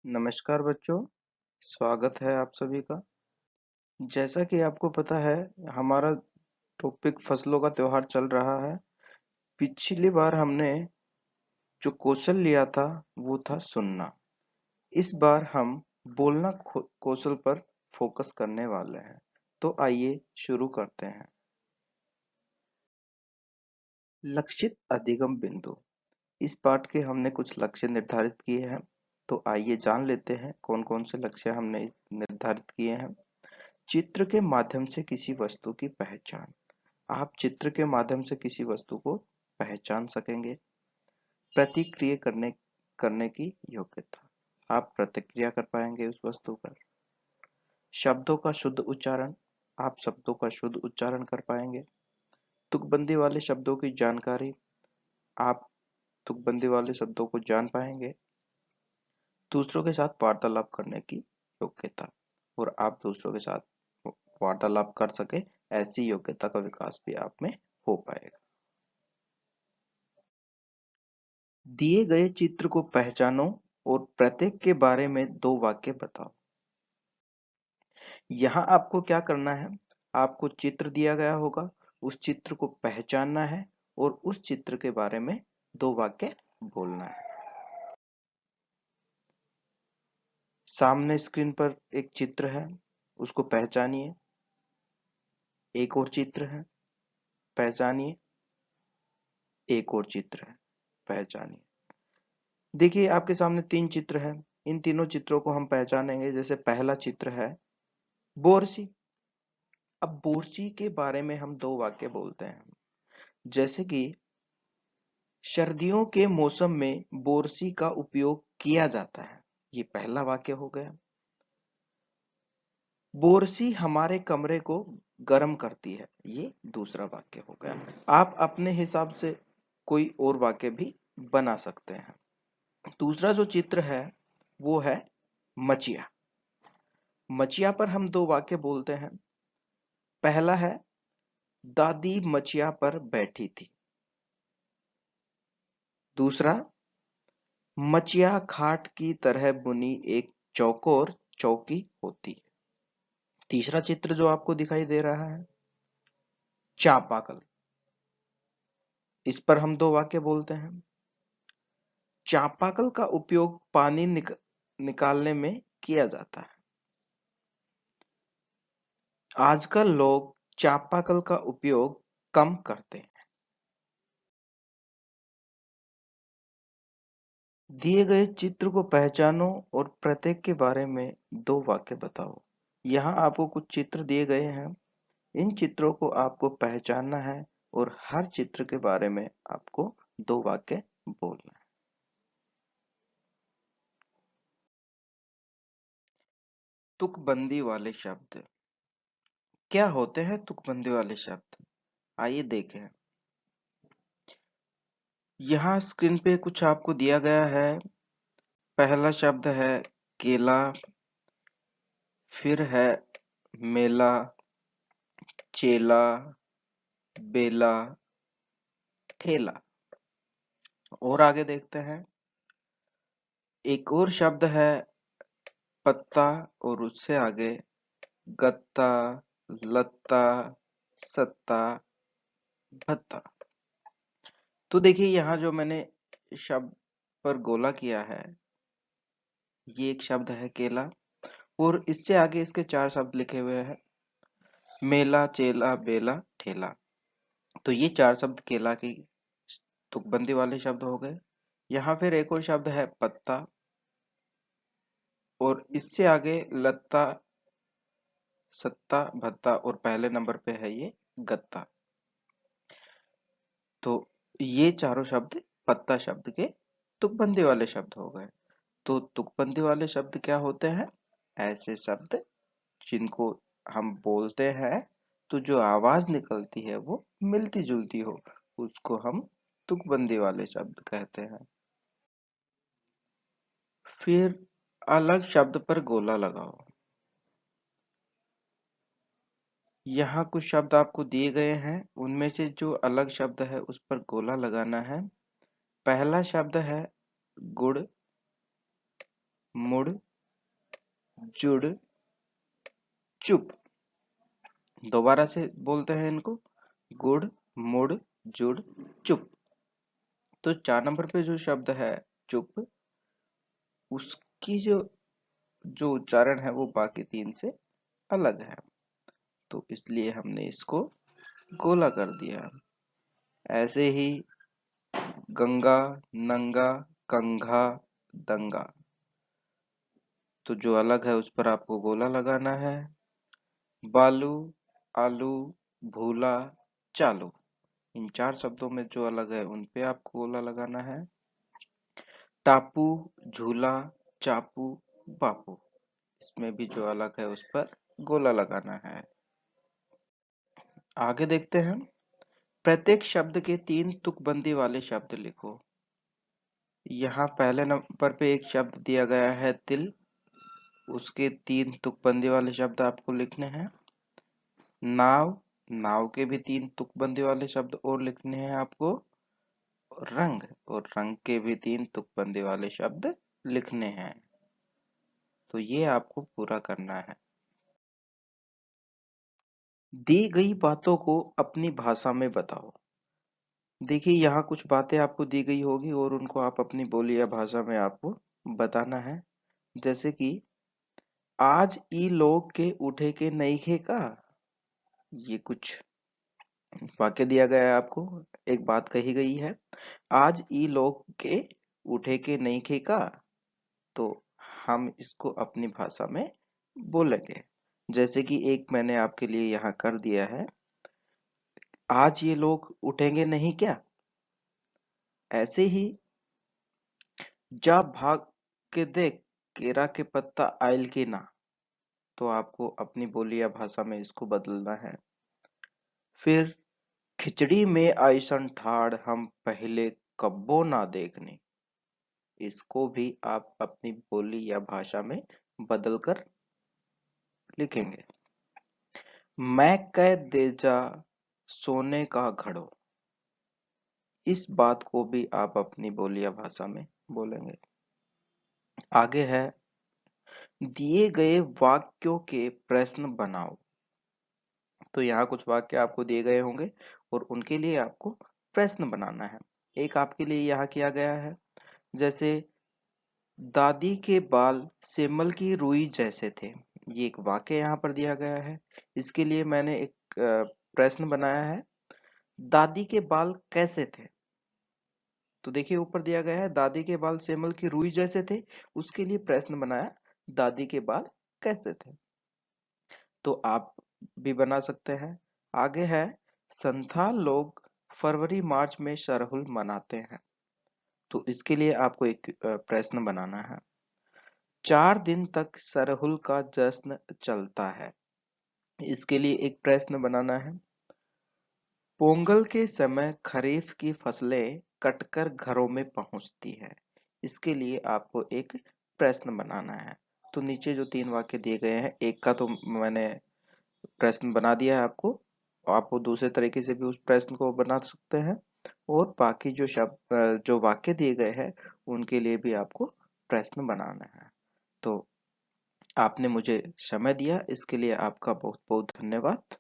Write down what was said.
नमस्कार बच्चों, स्वागत है आप सभी का। जैसा कि आपको पता है, हमारा टॉपिक फसलों का त्योहार चल रहा है। पिछली बार हमने जो कौशल लिया था वो था सुनना। इस बार हम बोलना कौशल पर फोकस करने वाले हैं। तो आइए शुरू करते हैं। लक्षित अधिगम बिंदु। इस पाठ के हमने कुछ लक्ष्य निर्धारित किए हैं। तो आइए जान लेते हैं कौन कौन से लक्ष्य हमने निर्धारित किए हैं। चित्र के माध्यम से किसी वस्तु की पहचान। आप चित्र के माध्यम से किसी वस्तु को पहचान सकेंगे। प्रतिक्रिया करने करने की योग्यता। आप प्रतिक्रिया कर पाएंगे उस वस्तु पर। शब्दों का शुद्ध उच्चारण। आप शब्दों का शुद्ध उच्चारण कर पाएंगे। तुकबंदी वाले शब्दों की जानकारी। आप तुकबंदी वाले शब्दों को जान पाएंगे। दूसरों के साथ वार्तालाप करने की योग्यता, और आप दूसरों के साथ वार्तालाप कर सके ऐसी योग्यता का विकास भी आप में हो पाएगा। दिए गए चित्र को पहचानो और प्रत्येक के बारे में 2 वाक्य बताओ। यहाँ आपको क्या करना है, आपको चित्र दिया गया होगा, उस चित्र को पहचानना है और उस चित्र के बारे में 2 वाक्य बोलना है। सामने स्क्रीन पर एक चित्र है, उसको पहचानिए। एक और चित्र है, पहचानिए। एक और चित्र है, पहचानिए। देखिए आपके सामने 3 चित्र है। इन तीनों चित्रों को हम पहचानेंगे। जैसे पहला चित्र है बोरसी। अब बोरसी के बारे में हम 2 वाक्य बोलते हैं। जैसे कि सर्दियों के मौसम में बोरसी का उपयोग किया जाता है, ये पहला वाक्य हो गया। बोरसी हमारे कमरे को गर्म करती है, ये दूसरा वाक्य हो गया। आप अपने हिसाब से कोई और वाक्य भी बना सकते हैं। दूसरा जो चित्र है वो है मचिया। मचिया पर हम 2 वाक्य बोलते हैं। पहला है दादी मचिया पर बैठी थी। दूसरा, मचिया खाट की तरह बुनी एक चौकोर चौकी होती है। तीसरा चित्र जो आपको दिखाई दे रहा है चापाकल। इस पर हम 2 वाक्य बोलते हैं। चापाकल का उपयोग पानी निकालने में किया जाता है। आजकल लोग चापाकल का उपयोग कम करते हैं। दिए गए चित्र को पहचानो और प्रत्येक के बारे में 2 वाक्य बताओ। यहाँ आपको कुछ चित्र दिए गए हैं। इन चित्रों को आपको पहचानना है और हर चित्र के बारे में आपको 2 वाक्य बोलना है। तुकबंदी वाले शब्द। क्या होते हैं तुकबंदी वाले शब्द? आइए देखें। यहाँ स्क्रीन पे कुछ आपको दिया गया है। पहला शब्द है केला, फिर है मेला, चेला, बेला, ठेला। और आगे देखते हैं। एक और शब्द है पत्ता, और उससे आगे गत्ता, लत्ता, सत्ता, भत्ता। तो देखिए यहाँ जो मैंने शब्द पर गोला किया है, ये एक शब्द है केला, और इससे आगे इसके 4 शब्द लिखे हुए हैं मेला, चेला, बेला, ठेला। तो ये 4 शब्द केला की तुकबंदी वाले शब्द हो गए। यहाँ फिर एक और शब्द है पत्ता, और इससे आगे लत्ता, सत्ता, भत्ता, और पहले नंबर पे है ये गत्ता। तो ये चारों शब्द पत्ता शब्द के तुकबंदी वाले शब्द हो गए। तो तुकबंदी वाले शब्द क्या होते हैं? ऐसे शब्द जिनको हम बोलते हैं तो जो आवाज निकलती है वो मिलती जुलती हो, उसको हम तुकबंदी वाले शब्द कहते हैं। फिर अलग शब्द पर गोला लगाओ। यहाँ कुछ शब्द आपको दिए गए हैं, उनमें से जो अलग शब्द है उस पर गोला लगाना है। पहला शब्द है गुड़, मुड़, जुड़, चुप। दोबारा से बोलते हैं इनको, गुड़, मुड़, जुड़, चुप। तो 4 नंबर पे जो शब्द है चुप, उसकी जो उच्चारण है वो बाकी 3 से अलग है, तो इसलिए हमने इसको गोला कर दिया। ऐसे ही गंगा, नंगा, कंघा, दंगा, तो जो अलग है उस पर आपको गोला लगाना है। बालू, आलू, भूला, चालू, इन 4 शब्दों में जो अलग है उन पे आपको गोला लगाना है। टापू, झूला, चापू, बापू, इसमें भी जो अलग है उस पर गोला लगाना है। आगे देखते हैं। प्रत्येक शब्द के 3 तुकबंदी वाले शब्द लिखो। यहाँ पहले नंबर पे एक शब्द दिया गया है तिल, उसके 3 तुकबंदी वाले शब्द आपको लिखने हैं। नाव, नाव के भी 3 तुकबंदी वाले शब्द और लिखने हैं आपको। रंग, और रंग के भी 3 तुकबंदी वाले शब्द लिखने हैं। तो ये आपको पूरा करना है। दी गई बातों को अपनी भाषा में बताओ। देखिए यहाँ कुछ बातें आपको दी गई होगी और उनको आप अपनी बोली या भाषा में आपको बताना है। जैसे कि आज ई लोग के उठे के नईखे का, ये कुछ वाक्य दिया गया है आपको, एक बात कही गई है। आज ई लोग के उठे के नईखे का, तो हम इसको अपनी भाषा में बोलेंगे। जैसे कि एक मैंने आपके लिए यहाँ कर दिया है, आज ये लोग उठेंगे नहीं क्या। ऐसे ही जा भाग के देख केरा के पत्ता आयल की ना, तो आपको अपनी बोली या भाषा में इसको बदलना है। फिर खिचड़ी में आइसन ठाड़ हम पहले कब्बो ना देखने, इसको भी आप अपनी बोली या भाषा में बदलकर लिखेंगे। मैं कह दे जा सोने का घड़ो, इस बात को भी आप अपनी बोली या भाषा में बोलेंगे। आगे है दिए गए वाक्यों के प्रश्न बनाओ। तो यहाँ कुछ वाक्य आपको दिए गए होंगे और उनके लिए आपको प्रश्न बनाना है। एक आपके लिए यहाँ किया गया है, जैसे दादी के बाल सेमल की रुई जैसे थे, ये एक वाक्य यहाँ पर दिया गया है। इसके लिए मैंने एक प्रश्न बनाया है, दादी के बाल कैसे थे। तो देखिए ऊपर दिया गया है दादी के बाल सेमल की रुई जैसे थे, उसके लिए प्रश्न बनाया दादी के बाल कैसे थे। तो आप भी बना सकते हैं। आगे है संथाल लोग फरवरी मार्च में सरहुल मनाते हैं, तो इसके लिए आपको एक प्रश्न बनाना है। 4 दिन तक सरहुल का जश्न चलता है, इसके लिए एक प्रश्न बनाना है। पोंगल के समय खरीफ की फसलें कटकर घरों में पहुंचती है, इसके लिए आपको एक प्रश्न बनाना है। तो नीचे जो 3 वाक्य दिए गए हैं, एक का तो मैंने प्रश्न बना दिया है आपको, आपको दूसरे तरीके से भी उस प्रश्न को बना सकते हैं, और बाकी जो शब्द जो वाक्य दिए गए हैं उनके लिए भी आपको प्रश्न बनाना है। तो आपने मुझे समय दिया, इसके लिए आपका बहुत बहुत धन्यवाद।